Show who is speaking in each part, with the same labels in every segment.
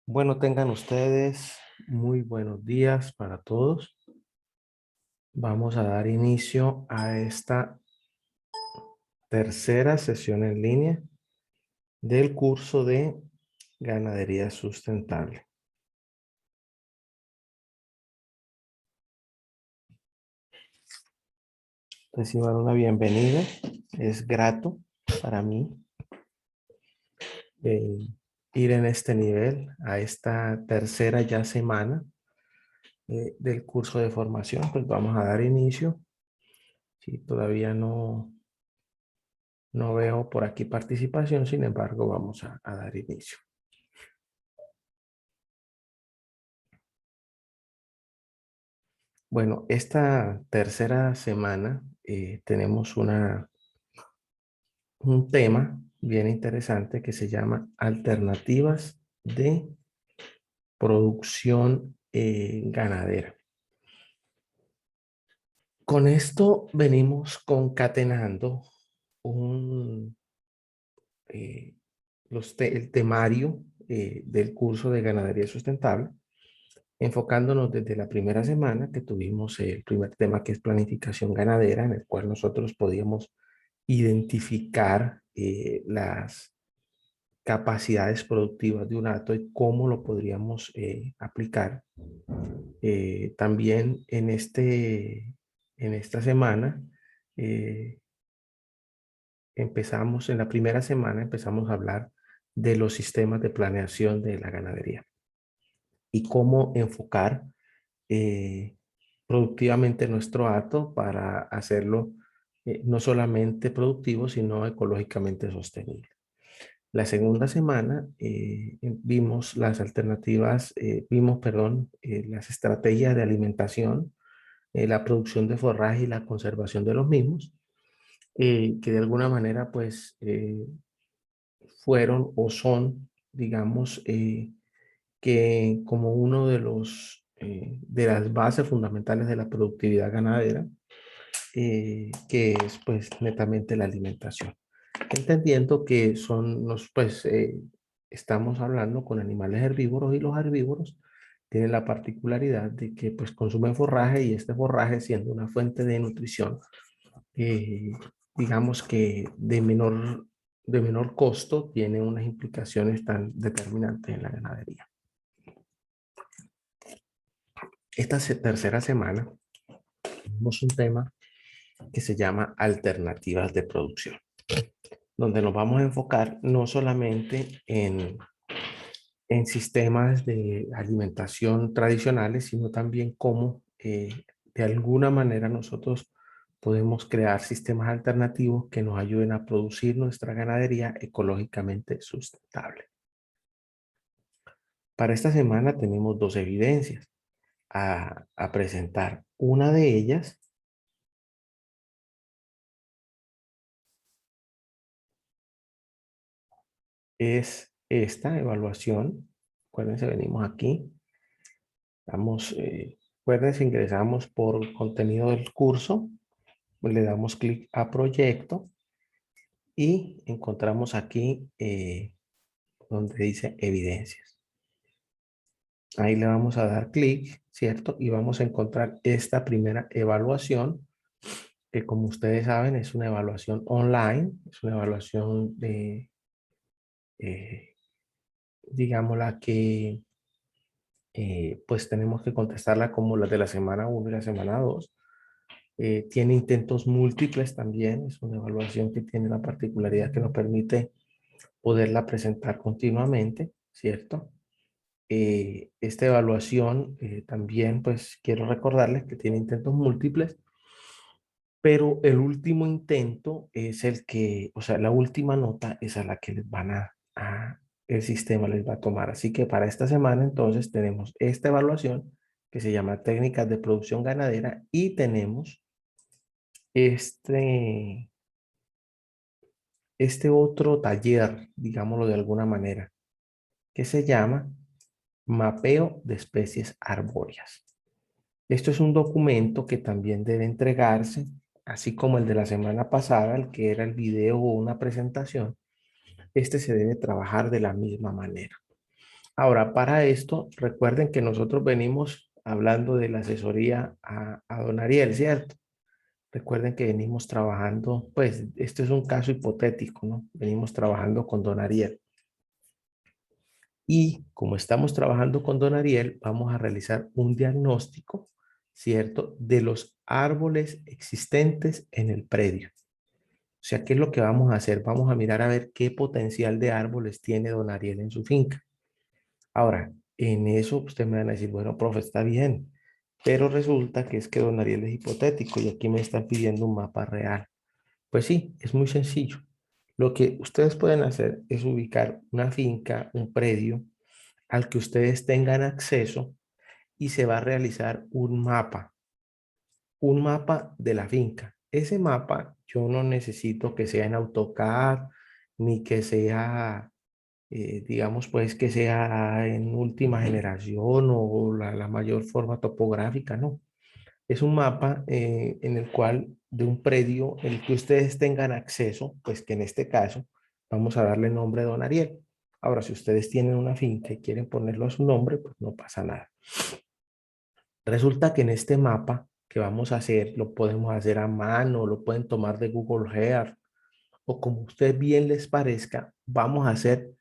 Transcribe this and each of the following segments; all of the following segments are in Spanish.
Speaker 1: Bueno, tengan ustedes muy buenos días para todos. Vamos a dar inicio a esta tercera sesión en línea del curso de Ganadería Sustentable. Reciban una bienvenida. Es grato para mí eh, ir en este nivel a esta tercera ya semana del curso de formación. Pues vamos a dar inicio. Si todavía no veo por aquí participación, sin embargo, vamos a dar inicio. Bueno, esta tercera semana tenemos un tema bien interesante que se llama alternativas de producción ganadera. Con esto venimos concatenando un, eh, el temario del curso de ganadería sustentable, enfocándonos desde la primera semana que tuvimos el primer tema, que es planificación ganadera, en el cual nosotros podíamos identificar las capacidades productivas de un hato y cómo lo podríamos aplicar. También en esta semana en la primera semana empezamos a hablar de los sistemas de planeación de la ganadería y cómo enfocar eh, productivamente nuestro hato para hacerlo no solamente productivo, sino ecológicamente sostenible. La segunda semana vimos las alternativas, las estrategias de alimentación, la producción de forraje y la conservación de los mismos, que de alguna manera pues fueron o son, digamos, que como uno de las bases fundamentales de la productividad ganadera, que es pues netamente la alimentación. Entendiendo que estamos hablando con animales herbívoros y los herbívoros tienen la particularidad de que pues consumen forraje y este forraje siendo una fuente de nutrición, eh, digamos que de menor costo, tiene unas implicaciones tan determinantes en la ganadería. Esta tercera semana tenemos un tema que se llama alternativas de producción, donde nos vamos a enfocar no solamente en sistemas de alimentación tradicionales, sino también cómo de alguna manera nosotros podemos crear sistemas alternativos que nos ayuden a producir nuestra ganadería ecológicamente sustentable. Para esta semana tenemos dos evidencias a presentar. Una de ellas es esta evaluación. Acuérdense, venimos aquí. Acuérdense, ingresamos por contenido del curso. Le damos clic a proyecto y encontramos aquí donde dice evidencias. Ahí le vamos a dar clic, ¿cierto? Y vamos a encontrar esta primera evaluación, que como ustedes saben es una evaluación online, es una evaluación eh, digamos, la que pues tenemos que contestarla como la de la semana 1 y la semana 2. Tiene intentos múltiples también, es una evaluación que tiene la particularidad que nos permite poderla presentar continuamente, ¿cierto? Esta evaluación también, pues quiero recordarles que tiene intentos múltiples, pero el último intento es el que, o sea, la última nota es a la que les el sistema les va a tomar. Así que para esta semana entonces tenemos esta evaluación que se llama técnicas de producción ganadera y tenemos este, este otro taller, digámoslo de alguna manera, que se llama mapeo de especies arbóreas. Esto es un documento que también debe entregarse así como el de la semana pasada, el que era el video o una presentación, este se debe trabajar de la misma manera. Ahora, para esto, recuerden que nosotros venimos hablando de la asesoría a don Ariel, ¿cierto? Recuerden que venimos trabajando, pues, este es un caso hipotético, ¿no? Venimos trabajando con don Ariel. Y como estamos trabajando con don Ariel, vamos a realizar un diagnóstico, ¿cierto? De los árboles existentes en el predio. O sea, ¿qué es lo que vamos a hacer? Vamos a mirar a ver qué potencial de árboles tiene don Ariel en su finca. Ahora, en eso usted me van a decir, bueno, profe, está bien, pero resulta que es que don Ariel es hipotético y aquí me están pidiendo un mapa real. Pues sí, es muy sencillo. Lo que ustedes pueden hacer es ubicar una finca, un predio al que ustedes tengan acceso y se va a realizar un mapa de la finca. Ese mapa yo no necesito que sea en AutoCAD ni que sea digamos pues que sea en última generación o la mayor forma topográfica, no. Es un mapa en el cual de un predio en el que ustedes tengan acceso, pues que en este caso vamos a darle nombre a don Ariel. Ahora, si ustedes tienen una finca y quieren ponerlo a su nombre, pues no pasa nada. Resulta que en este mapa que vamos a hacer, lo podemos hacer a mano, lo pueden tomar de Google Earth, o como a ustedes bien les parezca, vamos a hacer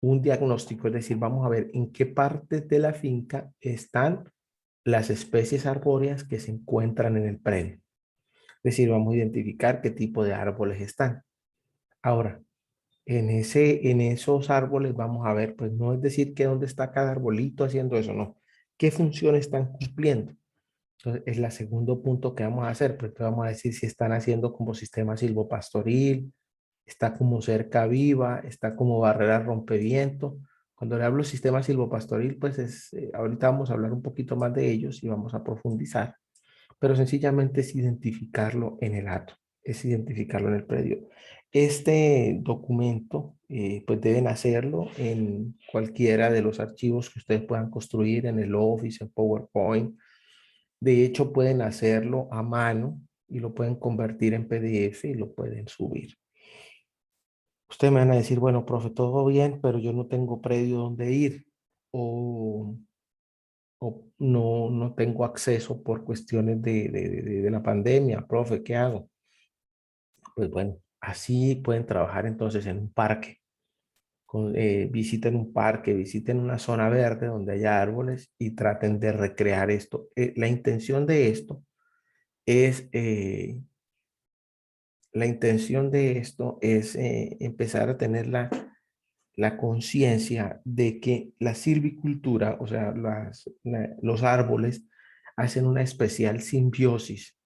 Speaker 1: un diagnóstico, es decir, vamos a ver en qué parte de la finca están las especies arbóreas que se encuentran en el predio. Es decir, vamos a identificar qué tipo de árboles están. Ahora, en esos árboles vamos a ver, pues no es decir que dónde está cada arbolito haciendo eso, no. ¿Qué función están cumpliendo? Entonces, es el segundo punto que vamos a hacer, porque vamos a decir si están haciendo como sistema silvopastoril, está como cerca viva, está como barrera rompeviento. Cuando le hablo sistema silvopastoril, pues ahorita vamos a hablar un poquito más de ellos y vamos a profundizar, pero sencillamente es identificarlo en el hato, es identificarlo en el predio. Este documento, pues deben hacerlo en cualquiera de los archivos que ustedes puedan construir en el Office, en PowerPoint. De hecho, pueden hacerlo a mano y lo pueden convertir en PDF y lo pueden subir. Ustedes me van a decir, bueno, profe, todo bien, pero yo no tengo predio donde ir o, o no tengo acceso por cuestiones de la pandemia, profe, ¿qué hago? Pues bueno, así pueden trabajar entonces en un parque. Visiten un parque, visiten una zona verde donde haya árboles y traten de recrear esto. La intención de esto es empezar a tener la conciencia de que la silvicultura, o sea, los árboles, hacen una especial simbiosis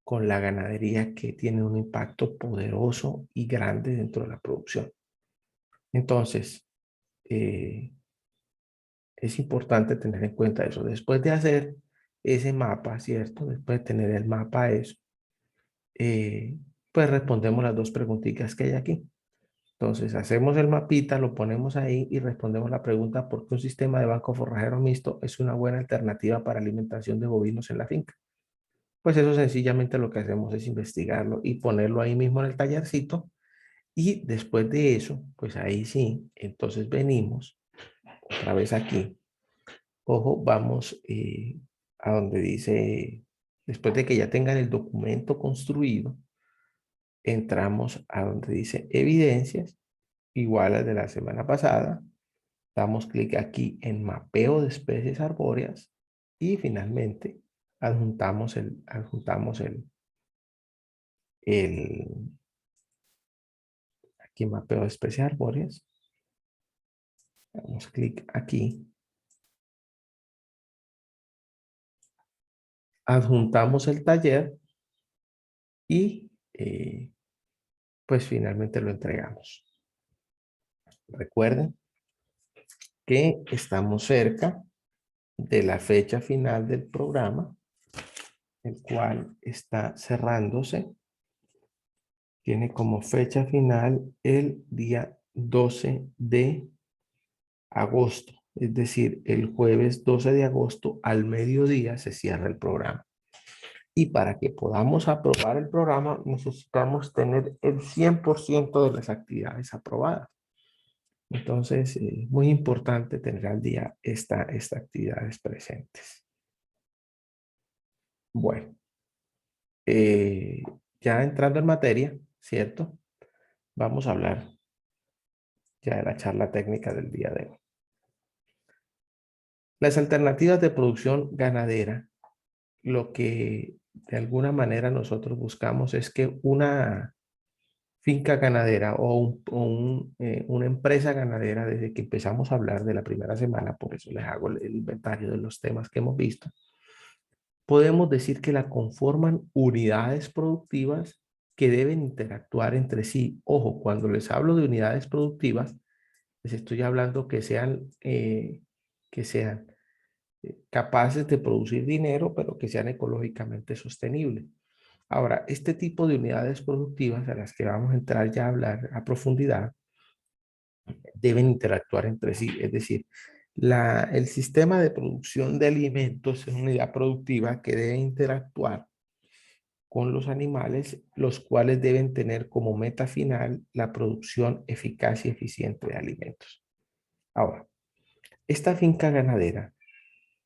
Speaker 1: con la ganadería que tiene un impacto poderoso y grande dentro de la producción. Entonces, eh, es importante tener en cuenta eso. Después de hacer ese mapa, ¿cierto? Después de tener el mapa eso, eh, pues respondemos las dos preguntitas que hay aquí. Entonces, hacemos el mapita, lo ponemos ahí y respondemos la pregunta ¿por qué un sistema de banco forrajero mixto es una buena alternativa para alimentación de bovinos en la finca? Pues eso sencillamente lo que hacemos es investigarlo y ponerlo ahí mismo en el tallercito y después de eso, pues ahí sí, entonces venimos otra vez aquí. Ojo, vamos a donde dice, después de que ya tengan el documento construido, entramos a donde dice evidencias igual a de la semana pasada. Damos clic aquí en mapeo de especies arbóreas y finalmente adjuntamos aquí mapeo de especies arbóreas. Damos clic aquí. Adjuntamos el taller y pues finalmente lo entregamos. Recuerden que estamos cerca de la fecha final del programa, el cual está cerrándose. Tiene como fecha final el día 12 de agosto. Es decir, el jueves 12 de agosto al mediodía se cierra el programa. Y para que podamos aprobar el programa, necesitamos tener el 100% de las actividades aprobadas. Entonces, muy importante tener al día estas actividades presentes. Bueno, eh, ya entrando en materia, ¿cierto? Vamos a hablar ya de la charla técnica del día de hoy. Las alternativas de producción ganadera, lo que de alguna manera nosotros buscamos es que una finca ganadera una empresa ganadera, desde que empezamos a hablar de la primera semana, por eso les hago el inventario de los temas que hemos visto, podemos decir que la conforman unidades productivas que deben interactuar entre sí. Ojo, cuando les hablo de unidades productivas, les estoy hablando que sean capaces de producir dinero, pero que sean ecológicamente sostenibles. Ahora, este tipo de unidades productivas a las que vamos a entrar ya a hablar a profundidad, deben interactuar entre sí. Es decir, el sistema de producción de alimentos es una unidad productiva que debe interactuar con los animales, los cuales deben tener como meta final la producción eficaz y eficiente de alimentos. Ahora, esta finca ganadera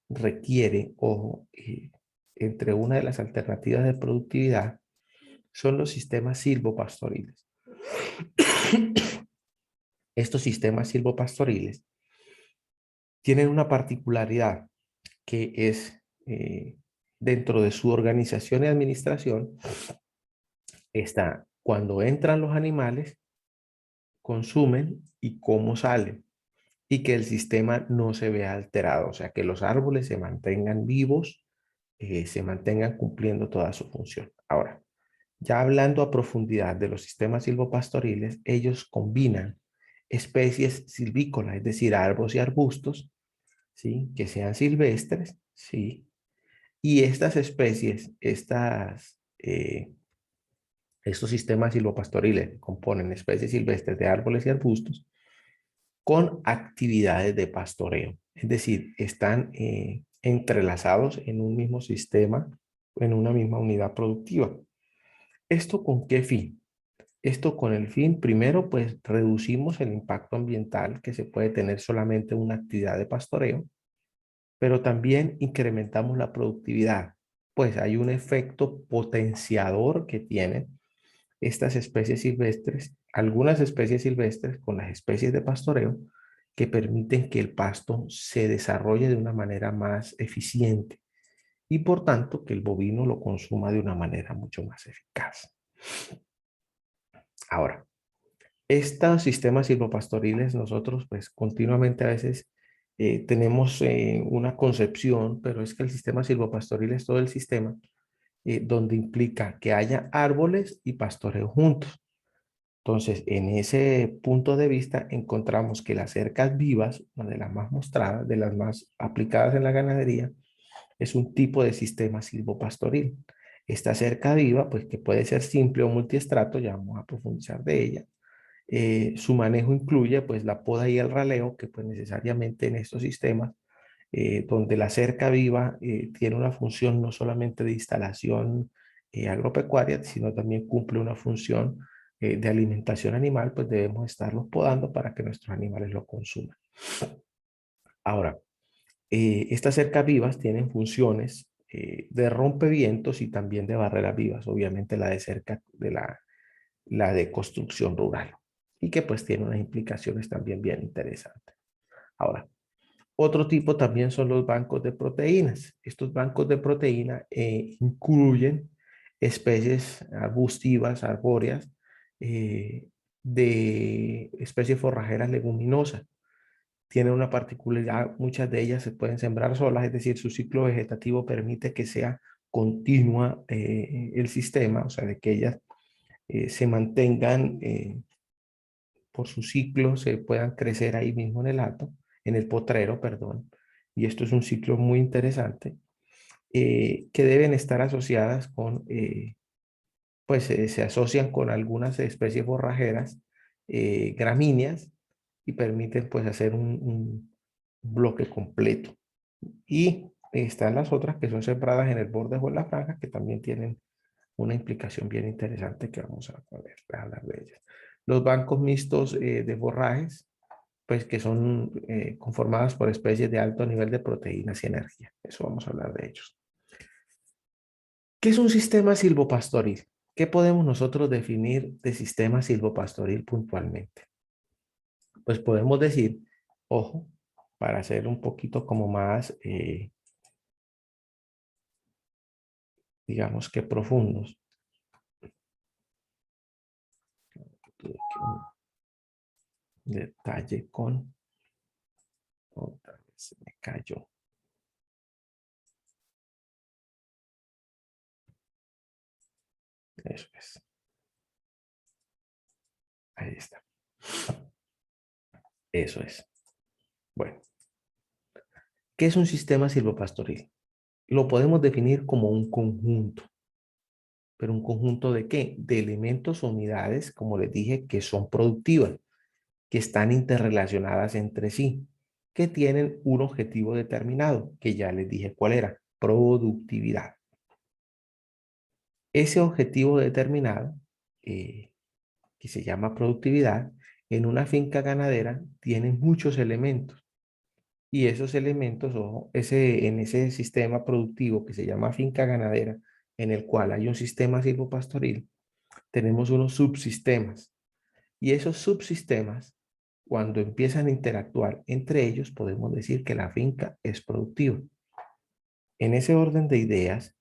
Speaker 1: requiere, ojo, entre una de las alternativas de productividad son los sistemas silvopastoriles. Estos sistemas silvopastoriles tienen una particularidad que es dentro de su organización y administración, está cuando entran los animales, consumen y cómo salen, y que el sistema no se vea alterado, o sea, que los árboles se mantengan vivos, se mantengan cumpliendo toda su función. Ahora, ya hablando a profundidad de los sistemas silvopastoriles, ellos combinan especies silvícolas, es decir, árboles y arbustos, ¿sí? Que sean silvestres, ¿sí? Y estas especies, estos sistemas silvopastoriles componen especies silvestres de árboles y arbustos con actividades de pastoreo. Es decir, están entrelazados en un mismo sistema, en una misma unidad productiva. ¿Esto con qué fin? Esto con el fin, primero, pues reducimos el impacto ambiental que se puede tener solamente en una actividad de pastoreo, pero también incrementamos la productividad, pues hay un efecto potenciador que tienen estas especies silvestres, algunas especies silvestres con las especies de pastoreo, que permiten que el pasto se desarrolle de una manera más eficiente y por tanto que el bovino lo consuma de una manera mucho más eficaz. Ahora, estos sistemas silvopastoriles nosotros pues continuamente a veces tenemos una concepción, pero es que el sistema silvopastoril es todo el sistema donde implica que haya árboles y pastoreo juntos. Entonces, en ese punto de vista encontramos que las cercas vivas, una de las más mostradas, de las más aplicadas en la ganadería, es un tipo de sistema silvopastoril. Esta cerca viva, pues que puede ser simple o multiestrato, ya vamos a profundizar de ella. Su manejo incluye pues la poda y el raleo, que pues necesariamente en estos sistemas, donde la cerca viva tiene una función no solamente de instalación agropecuaria, sino también cumple una función de alimentación animal, pues debemos estarlos podando para que nuestros animales lo consuman. Ahora, estas cercas vivas tienen funciones de rompevientos y también de barreras vivas, obviamente la de cerca de la de construcción rural, y que pues tiene unas implicaciones también bien interesantes. Ahora, otro tipo también son los bancos de proteínas. Estos bancos de proteína incluyen especies arbustivas, arbóreas, de especies forrajeras leguminosas. Tienen una particularidad, muchas de ellas se pueden sembrar solas, es decir, su ciclo vegetativo permite que sea continua el sistema, o sea, de que ellas se mantengan por su ciclo, se puedan crecer ahí mismo en el hato, en el potrero, perdón. Y esto es un ciclo muy interesante, que deben estar asociadas con, pues se asocian con algunas especies forrajeras, gramíneas, y permiten pues hacer un bloque completo. Y Están las otras que son sembradas en el borde o en la franja, que también tienen una implicación bien interesante que vamos a ver, a hablar de ellas. Los bancos mixtos de forrajes, pues que son conformadas por especies de alto nivel de proteínas y energía. Eso vamos a hablar de ellos. ¿Qué es un sistema silvopastoril? ¿Qué podemos nosotros definir de sistema silvopastoril puntualmente? Pues podemos decir, ojo, para ser un poquito como más, digamos que profundos. Un detalle con, otra vez se me cayó. Eso es. Ahí está. Eso es. Bueno, ¿qué es un sistema silvopastoril? Lo podemos definir como un conjunto. ¿Pero un conjunto de qué? De elementos o unidades, como les dije, que son productivas, que están interrelacionadas entre sí, que tienen un objetivo determinado, que ya les dije cuál era, productividad. Ese objetivo determinado, que se llama productividad, en una finca ganadera tiene muchos elementos. Y esos elementos, ojo, en ese sistema productivo que se llama finca ganadera, en el cual hay un sistema silvopastoril, tenemos unos subsistemas. Y esos subsistemas, cuando empiezan a interactuar entre ellos, podemos decir que la finca es productiva. En ese orden de ideas,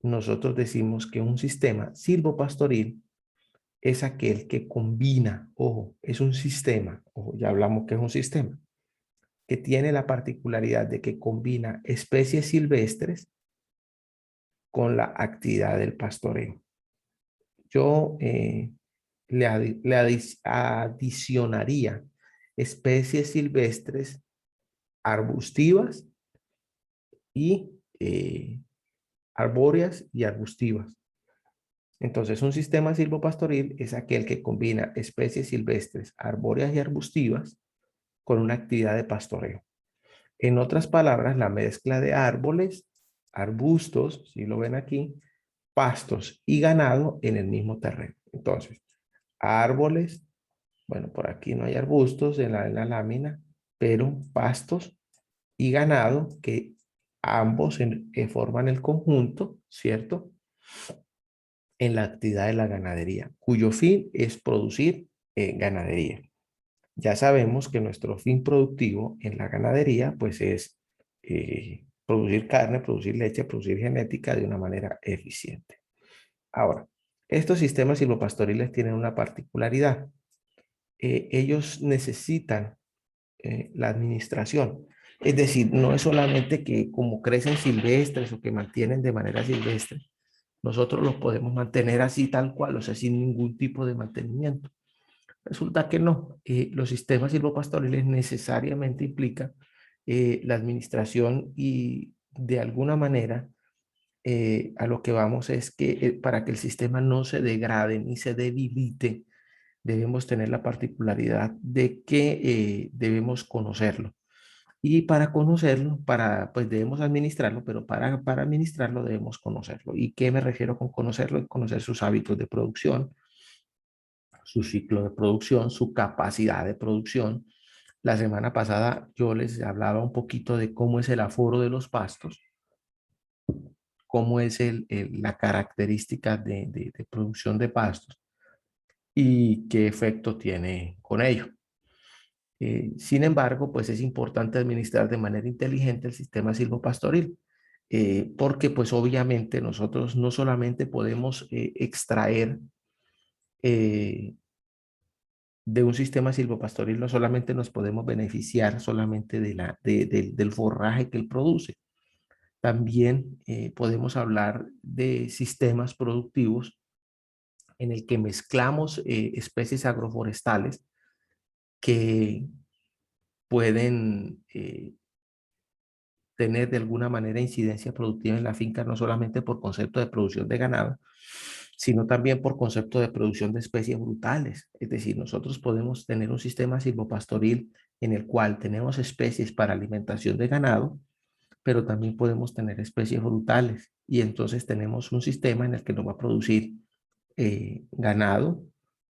Speaker 1: nosotros decimos que un sistema silvopastoril es aquel que combina, ojo, es un sistema, ojo, ya hablamos que es un sistema, que tiene la particularidad de que combina especies silvestres con la actividad del pastoreo. Yo adicionaría especies silvestres arbustivas y arbóreas y arbustivas. Entonces, un sistema silvopastoril es aquel que combina especies silvestres, arbóreas y arbustivas con una actividad de pastoreo. En otras palabras, la mezcla de árboles, arbustos, si lo ven aquí, pastos y ganado en el mismo terreno. Entonces, árboles, bueno, por aquí no hay arbustos en la lámina, pero pastos y ganado que ambos forman el conjunto, ¿cierto? En la actividad de la ganadería, cuyo fin es producir ganadería. Ya sabemos que nuestro fin productivo en la ganadería, pues es producir carne, producir leche, producir genética de una manera eficiente. Ahora, estos sistemas silvopastoriles tienen una particularidad. Ellos necesitan la administración. Es decir, no es solamente que como crecen silvestres o que mantienen de manera silvestre, nosotros los podemos mantener así tal cual, o sea, sin ningún tipo de mantenimiento. Resulta que no. Los sistemas silvopastoriles necesariamente implican la administración y de alguna manera a lo que vamos es que para que el sistema no se degrade ni se debilite, debemos tener la particularidad de que debemos conocerlo. Y para conocerlo, pues debemos administrarlo, pero para administrarlo debemos conocerlo. ¿Y qué me refiero con conocerlo? Conocer sus hábitos de producción, su ciclo de producción, su capacidad de producción. La semana pasada yo les hablaba un poquito de cómo es el aforo de los pastos, cómo es la característica de producción de pastos y qué efecto tiene con ello. Sin embargo, pues es importante administrar de manera inteligente el sistema silvopastoril, porque pues obviamente nosotros no solamente podemos extraer eh, de un sistema silvopastoril, no solamente nos podemos beneficiar solamente del forraje que él produce, también podemos hablar de sistemas productivos en el que mezclamos especies agroforestales que pueden tener de alguna manera incidencia productiva en la finca, no solamente por concepto de producción de ganado, sino también por concepto de producción de especies brutales. Es decir, nosotros podemos tener un sistema silvopastoril en el cual tenemos especies para alimentación de ganado, pero también podemos tener especies frutales. Y entonces tenemos un sistema en el que nos va a producir ganado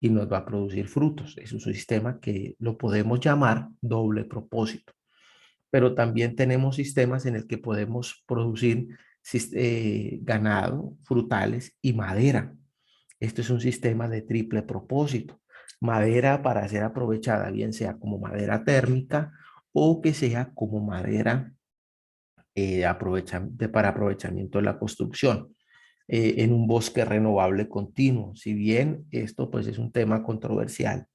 Speaker 1: y nos va a producir frutos. Es un sistema que lo podemos llamar doble propósito. Pero también tenemos sistemas en el que podemos producir ganado, frutales y madera. Esto es un sistema de triple propósito. Madera para ser aprovechada, bien sea como madera térmica o que sea como madera para aprovechamiento de la construcción en un bosque renovable continuo. Si bien esto pues es un tema controversial,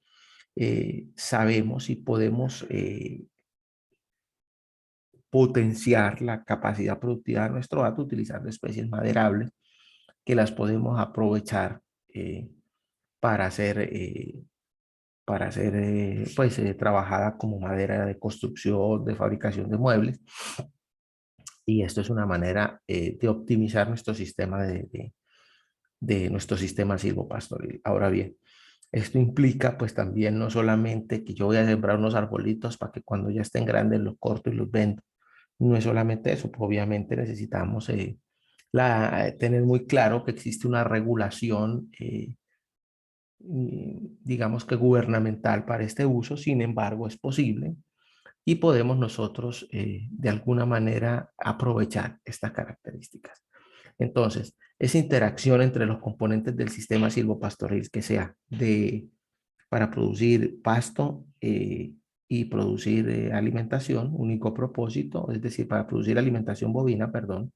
Speaker 1: sabemos y podemos potenciar la capacidad productiva de nuestro hato utilizando especies maderables que las podemos aprovechar para ser, pues, trabajada como madera de construcción, de fabricación de muebles. Y esto es una manera de optimizar nuestro sistema de nuestro sistema silvopastoril. Ahora bien, esto implica pues también no solamente que yo voy a sembrar unos arbolitos para que cuando ya estén grandes los corto y los vendo. No es solamente eso, pues obviamente necesitamos tener muy claro que existe una regulación, digamos que gubernamental para este uso. Sin embargo, es posible y podemos nosotros de alguna manera aprovechar estas características. Entonces, esa interacción entre los componentes del sistema silvopastoril, que sea para producir pasto y producir alimentación, único propósito, es decir, para producir alimentación bovina, perdón,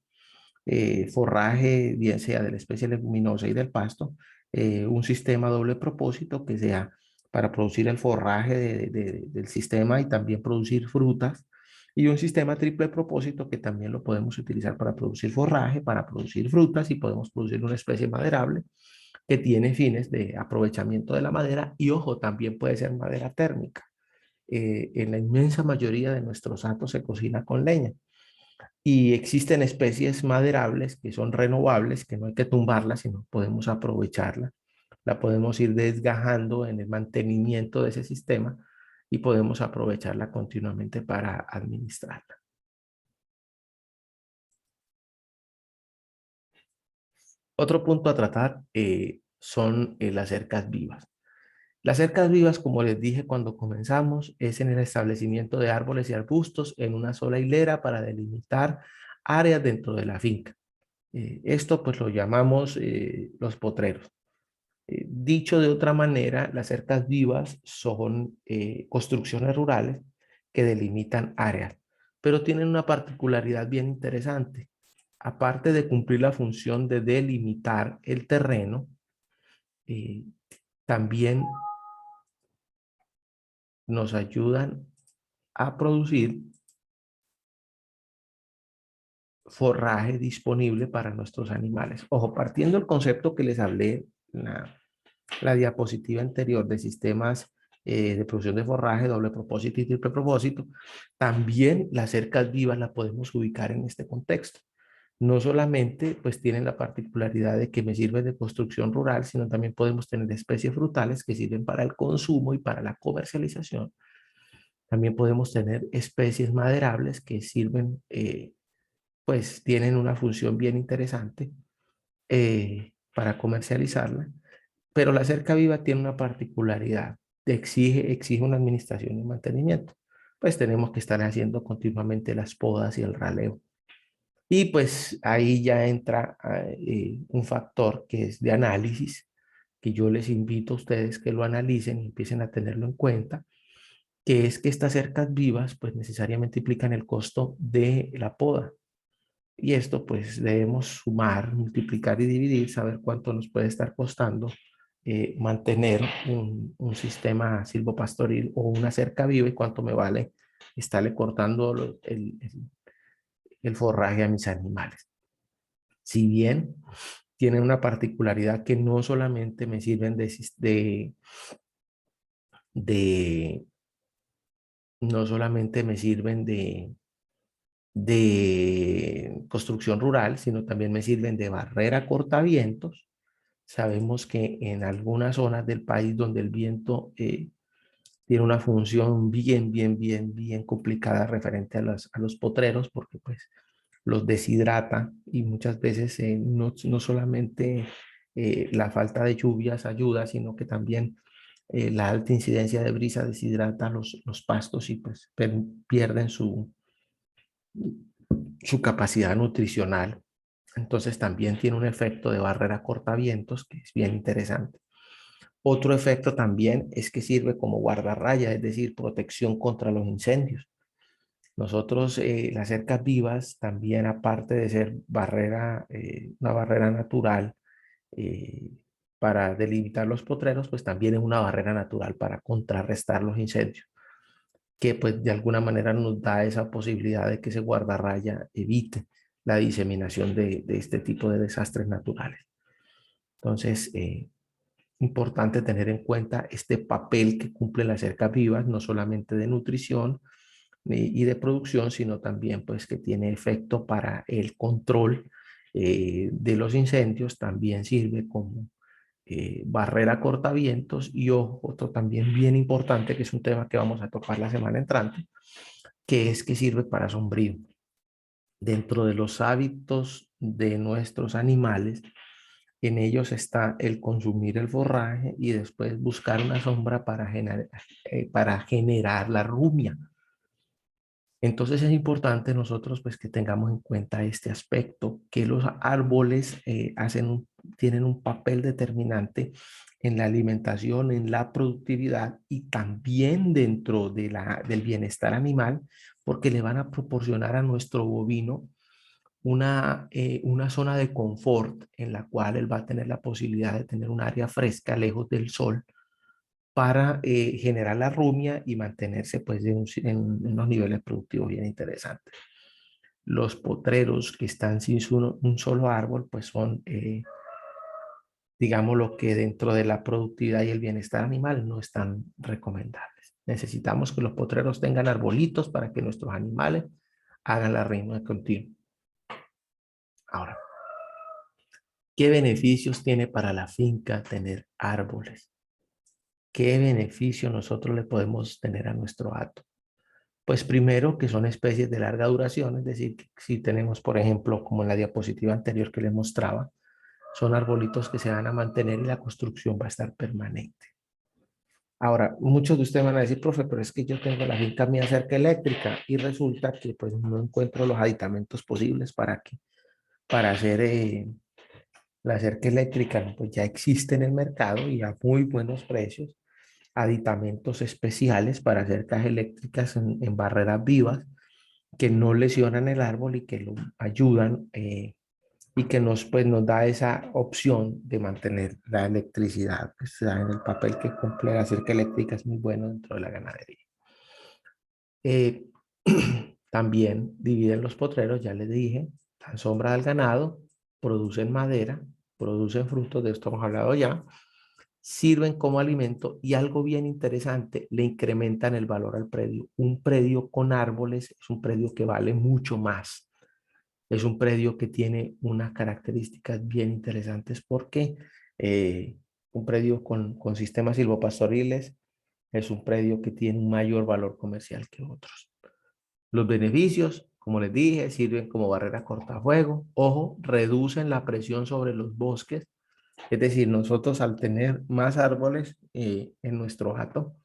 Speaker 1: forraje, bien sea de la especie leguminosa y del pasto, un sistema doble propósito que sea para producir el forraje del sistema y también producir frutas, y un sistema triple propósito que también lo podemos utilizar para producir forraje, para producir frutas y podemos producir una especie maderable que tiene fines de aprovechamiento de la madera y ojo, también puede ser madera térmica. En la inmensa mayoría de nuestros hatos se cocina con leña. Y existen especies maderables que son renovables, que no hay que tumbarlas, sino podemos aprovecharla. La podemos ir desgajando en el mantenimiento de ese sistema y podemos aprovecharla continuamente para administrarla. Otro punto a tratar son las cercas vivas. Las cercas vivas, como les dije cuando comenzamos, es en el establecimiento de árboles y arbustos en una sola hilera para delimitar áreas dentro de la finca. Esto pues lo llamamos los potreros. Dicho de otra manera, las cercas vivas son construcciones rurales que delimitan áreas, pero tienen una particularidad bien interesante. Aparte de cumplir la función de delimitar el terreno, eh, también nos ayudan a producir forraje disponible para nuestros animales. Ojo, partiendo del concepto que les hablé en la diapositiva anterior de sistemas de producción de forraje, doble propósito y triple propósito, también las cercas vivas las podemos ubicar en este contexto. No solamente pues tienen la particularidad de que me sirven de construcción rural, sino también podemos tener especies frutales que sirven para el consumo y para la comercialización. También podemos tener especies maderables que sirven, pues tienen una función bien interesante para comercializarla. Pero la cerca viva tiene una particularidad, exige una administración y mantenimiento. Pues tenemos que estar haciendo continuamente las podas y el raleo. Y pues ahí ya entra un factor que es de análisis, que yo les invito a ustedes que lo analicen y empiecen a tenerlo en cuenta, que es que estas cercas vivas pues necesariamente implican el costo de la poda. Y esto pues debemos sumar, multiplicar y dividir, saber cuánto nos puede estar costando mantener un sistema silvopastoril o una cerca viva y cuánto me vale estarle cortando el forraje a mis animales. Si bien tienen una particularidad que no solamente me sirven de no solamente me sirven de construcción rural, sino también me sirven de barrera cortavientos. Sabemos que en algunas zonas del país donde el viento tiene una función bien complicada referente a los potreros, porque pues los deshidrata y muchas veces no solamente la falta de lluvias ayuda, sino que también la alta incidencia de brisa deshidrata los pastos y pues pierden su capacidad nutricional. Entonces también tiene un efecto de barrera cortavientos que es bien interesante. Otro efecto también es que sirve como guardarraya, es decir, protección contra los incendios. Nosotros, las cercas vivas, también aparte de ser una barrera natural eh, para delimitar los potreros, pues también es una barrera natural para contrarrestar los incendios, que pues de alguna manera nos da esa posibilidad de que ese guardarraya evite la diseminación de este tipo de desastres naturales. Entonces, importante tener en cuenta este papel que cumplen las cercas vivas, no solamente de nutrición y de producción, sino también pues que tiene efecto para el control de los incendios, también sirve como barrera cortavientos y ojo, otro también bien importante, que es un tema que vamos a tocar la semana entrante, que es que sirve para sombrío. Dentro de los hábitos de nuestros animales, en ellos está el consumir el forraje y después buscar una sombra para generar la rumia. Entonces es importante nosotros pues que tengamos en cuenta este aspecto, que los árboles tienen un papel determinante en la alimentación, en la productividad y también dentro del bienestar animal, porque le van a proporcionar a nuestro bovino una zona de confort en la cual él va a tener la posibilidad de tener un área fresca lejos del sol para generar la rumia y mantenerse pues en unos niveles productivos bien interesantes. Los potreros que están sin un solo árbol pues son, digamos, lo que dentro de la productividad y el bienestar animal no están recomendables. Necesitamos que los potreros tengan arbolitos para que nuestros animales hagan la rumia continua. Ahora, ¿qué beneficios tiene para la finca tener árboles? ¿Qué beneficio nosotros le podemos tener a nuestro hato? Pues primero que son especies de larga duración, es decir, que si tenemos, por ejemplo, como en la diapositiva anterior que les mostraba, son arbolitos que se van a mantener y la construcción va a estar permanente. Ahora, muchos de ustedes van a decir, profe, pero es que yo tengo la finca mía cerca eléctrica y resulta que pues no encuentro los aditamentos posibles para hacer la cerca eléctrica, ¿no? Pues ya existe en el mercado y a muy buenos precios aditamentos especiales para cercas eléctricas en barreras vivas que no lesionan el árbol y que lo ayudan y que nos da esa opción de mantener la electricidad. Pues, saben, el papel que cumple la cerca eléctrica es muy bueno dentro de la ganadería. Eh, también dividen los potreros, ya les dije, dan sombra al ganado, producen madera, producen frutos, de esto hemos hablado ya, sirven como alimento y algo bien interesante, le incrementan el valor al predio. Un predio con árboles es un predio que vale mucho más. Es un predio que tiene unas características bien interesantes porque un predio con sistemas silvopastoriles es un predio que tiene un mayor valor comercial que otros. Los beneficios, como les dije, sirven como barrera cortafuego. Ojo, reducen la presión sobre los bosques. Es decir, nosotros al tener más árboles en nuestro hato,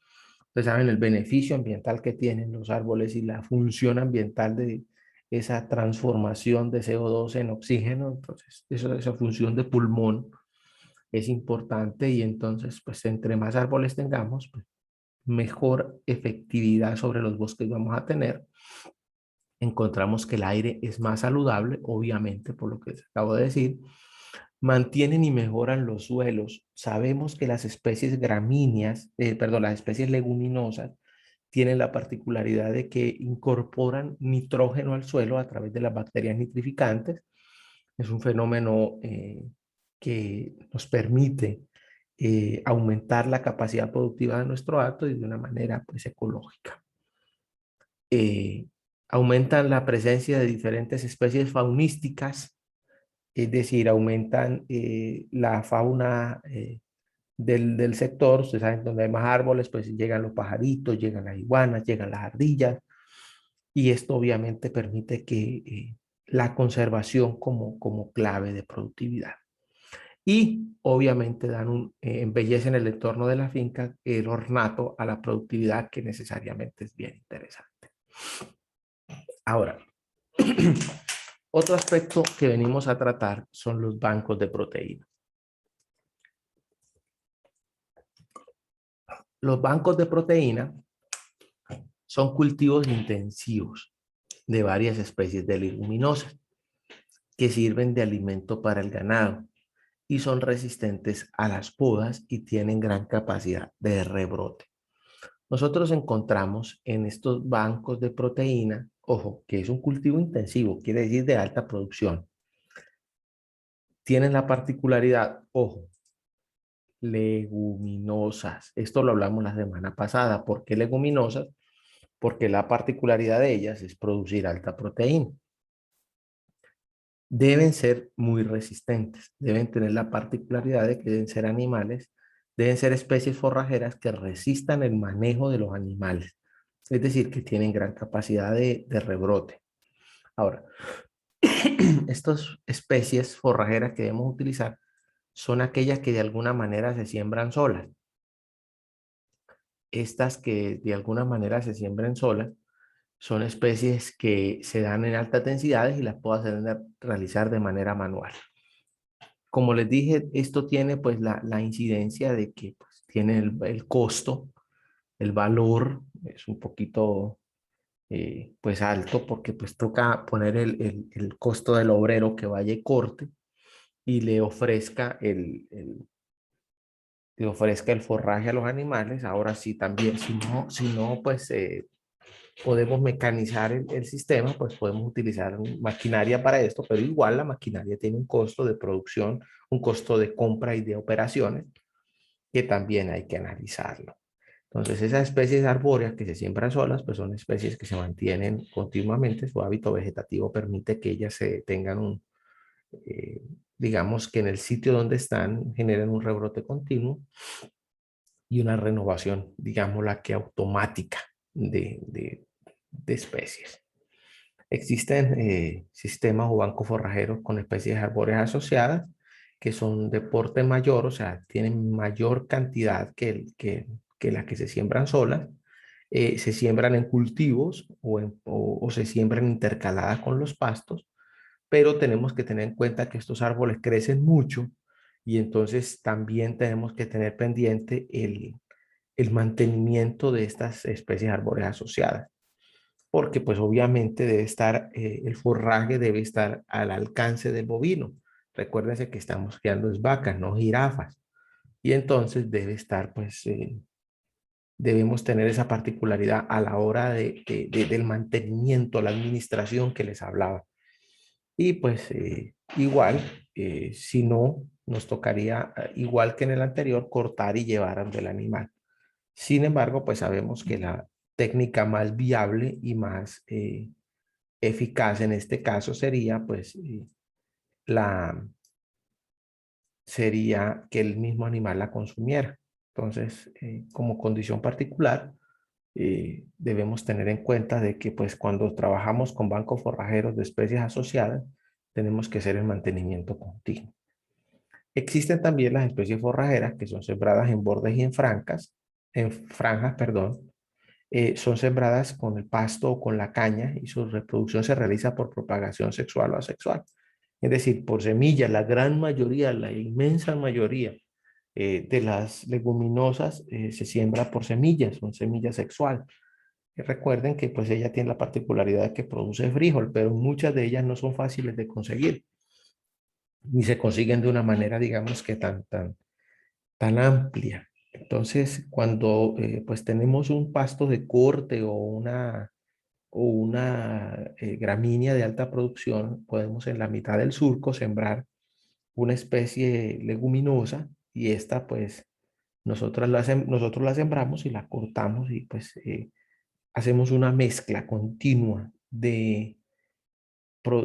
Speaker 1: ustedes saben el beneficio ambiental que tienen los árboles y la función ambiental de esa transformación de CO2 en oxígeno. Entonces, esa función de pulmón es importante y entonces, pues entre más árboles tengamos, pues, mejor efectividad sobre los bosques vamos a tener. Encontramos que el aire es más saludable, obviamente, por lo que les acabo de decir. Mantienen y mejoran los suelos. Sabemos que las especies gramíneas, perdón, las especies leguminosas tienen la particularidad de que incorporan nitrógeno al suelo a través de las bacterias nitrificantes. Es un fenómeno que nos permite aumentar la capacidad productiva de nuestro hato y de una manera pues ecológica. Eh, aumentan la presencia de diferentes especies faunísticas, es decir, aumentan la fauna del sector. Ustedes saben, donde hay más árboles, pues llegan los pajaritos, llegan las iguanas, llegan las ardillas, y esto obviamente permite que la conservación como clave de productividad. Y obviamente embellecen el entorno de la finca, el ornato a la productividad, que necesariamente es bien interesante. Ahora, otro aspecto que venimos a tratar son los bancos de proteína. Los bancos de proteína son cultivos intensivos de varias especies de leguminosas que sirven de alimento para el ganado y son resistentes a las podas y tienen gran capacidad de rebrote. Nosotros encontramos en estos bancos de proteína, ojo, que es un cultivo intensivo, quiere decir de alta producción. Tienen la particularidad, ojo, leguminosas. Esto lo hablamos la semana pasada. ¿Por qué leguminosas? Porque la particularidad de ellas es producir alta proteína. Deben ser muy resistentes, deben tener la particularidad de que deben ser animales, deben ser especies forrajeras que resistan el manejo de los animales, es decir, que tienen gran capacidad de rebrote. Ahora, estas especies forrajeras que debemos utilizar son aquellas que de alguna manera se siembran solas. Estas que de alguna manera se siembran solas son especies que se dan en altas densidades y las puedo realizar de manera manual. Como les dije, esto tiene pues la incidencia de que pues, tiene el costo, el valor es un poquito pues alto, porque pues toca poner el costo del obrero que vaya y corte y le ofrezca el forraje a los animales. Ahora sí también, si no pues podemos mecanizar el sistema, pues podemos utilizar maquinaria para esto, pero igual la maquinaria tiene un costo de producción, un costo de compra y de operaciones que también hay que analizarlo. Entonces, esas especies arbóreas que se siembran solas, pues son especies que se mantienen continuamente, su hábito vegetativo permite que ellas tengan eh, digamos que en el sitio donde están, generen un rebrote continuo y una renovación, digamos la que automática de especies. Existen sistemas o bancos forrajeros con especies arbóreas asociadas que son de porte mayor, o sea, tienen mayor cantidad que las que se siembran solas. Se siembran en cultivos o se siembran intercaladas con los pastos, pero tenemos que tener en cuenta que estos árboles crecen mucho y entonces también tenemos que tener pendiente el mantenimiento de estas especies arbóreas asociadas, porque pues obviamente debe estar, el forraje debe estar al alcance del bovino. Recuérdense que estamos criando es vacas, no jirafas. Y entonces debe estar, pues, debemos tener esa particularidad a la hora del mantenimiento, la administración que les hablaba. Y pues igual, si no, nos tocaría, igual que en el anterior, cortar y llevar ante el animal. Sin embargo, pues sabemos que la técnica más viable y más eficaz en este caso sería, pues, la, sería que el mismo animal la consumiera. Entonces, como condición particular, debemos tener en cuenta de que, pues, cuando trabajamos con bancos forrajeros de especies asociadas, tenemos que hacer el mantenimiento continuo. Existen también las especies forrajeras que son sembradas en bordes y en franjas, perdón. Son sembradas con el pasto o con la caña y su reproducción se realiza por propagación sexual o asexual. Es decir, por semillas, la gran mayoría, la inmensa mayoría de las leguminosas se siembra por semillas, son semillas sexual. Y recuerden que pues ella tiene la particularidad de que produce frijol, pero muchas de ellas no son fáciles de conseguir ni se consiguen de una manera, digamos que tan amplia. Entonces, cuando pues tenemos un pasto de corte o una gramínea de alta producción, podemos en la mitad del surco sembrar una especie leguminosa y esta pues nosotros la sembramos y la cortamos y pues hacemos una mezcla continua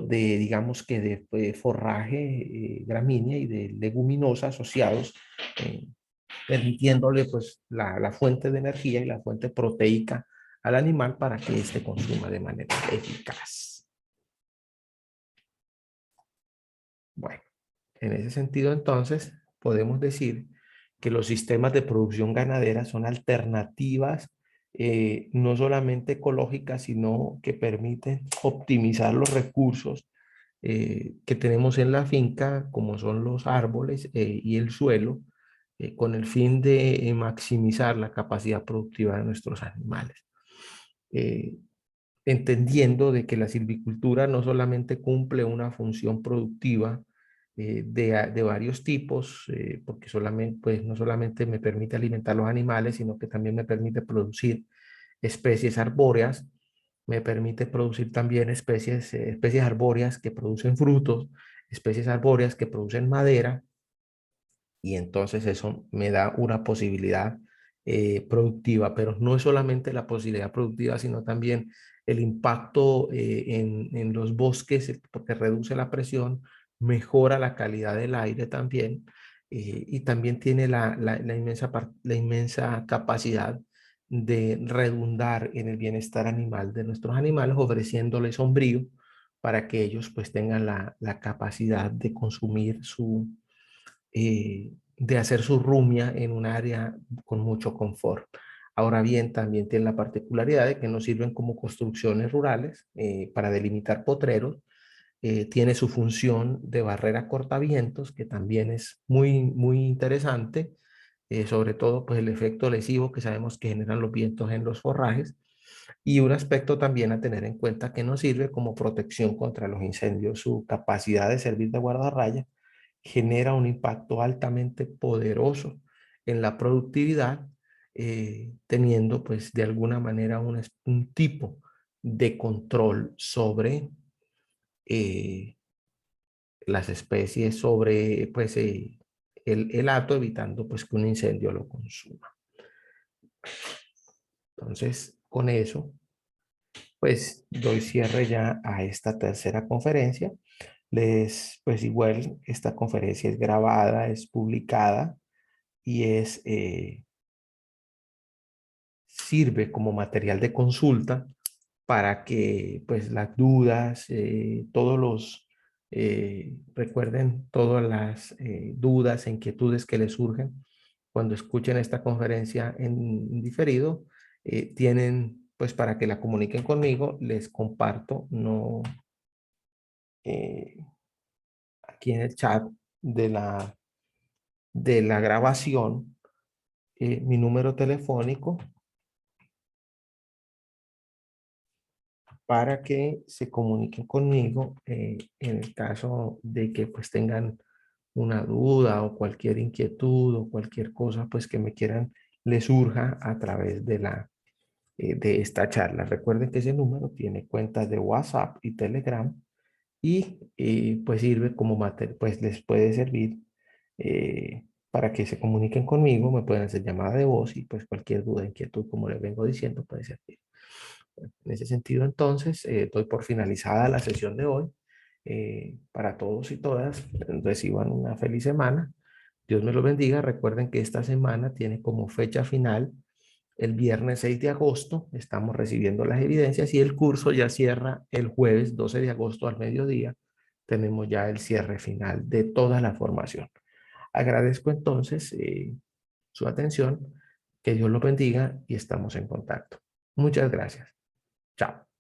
Speaker 1: digamos que de forraje gramínea y de leguminosa asociados. eh, permitiéndole pues la fuente de energía y la fuente proteica al animal para que éste consuma de manera eficaz. Bueno, en ese sentido entonces podemos decir que los sistemas de producción ganadera son alternativas no solamente ecológicas, sino que permiten optimizar los recursos que tenemos en la finca, como son los árboles y el suelo, con el fin de maximizar la capacidad productiva de nuestros animales. Eh, Entendiendo de que la silvicultura no solamente cumple una función productiva de varios tipos, porque solamente, pues, no solamente me permite alimentar los animales, sino que también me permite producir especies arbóreas, me permite producir también especies arbóreas que producen frutos, especies arbóreas que producen madera, y entonces eso me da una posibilidad productiva, pero no es solamente la posibilidad productiva, sino también el impacto en los bosques, porque reduce la presión, mejora la calidad del aire también, y también tiene la inmensa capacidad de redundar en el bienestar animal de nuestros animales, ofreciéndoles sombrío para que ellos pues tengan la capacidad de consumir de hacer su rumia en un área con mucho confort. Ahora bien, también tiene la particularidad de que no sirven como construcciones rurales para delimitar potreros. Tiene su función de barrera cortavientos, que también es muy interesante, sobre todo pues el efecto lesivo que sabemos que generan los vientos en los forrajes, y un aspecto también a tener en cuenta que nos sirve como protección contra los incendios. Su capacidad de servir de guardarraya genera un impacto altamente poderoso en la productividad, teniendo pues de alguna manera un tipo de control sobre las especies, sobre pues el hato, evitando pues que un incendio lo consuma. Entonces, con eso, pues doy cierre ya a esta tercera conferencia. Pues igual, esta conferencia es grabada, es publicada y sirve como material de consulta para que pues las dudas, recuerden todas las dudas e inquietudes que les surgen cuando escuchen esta conferencia en diferido, tienen pues para que la comuniquen conmigo, les comparto no, eh, aquí en el chat de la grabación mi número telefónico para que se comuniquen conmigo en el caso de que pues tengan una duda o cualquier inquietud o cualquier cosa pues que me quieran les surja a través de esta charla. Recuerden que ese número tiene cuentas de WhatsApp y Telegram y pues sirve como material, pues les puede servir para que se comuniquen conmigo, me pueden hacer llamada de voz y pues cualquier duda, inquietud, como les vengo diciendo, puede servir. En ese sentido, entonces, doy por finalizada la sesión de hoy. Para todos y todas, reciban una feliz semana. Dios me los bendiga. Recuerden que esta semana tiene como fecha final el viernes 6 de agosto. Estamos recibiendo las evidencias y el curso ya cierra el jueves 12 de agosto al mediodía. Tenemos ya el cierre final de toda la formación. Agradezco entonces su atención. Que Dios los bendiga y estamos en contacto. Muchas gracias. Chao.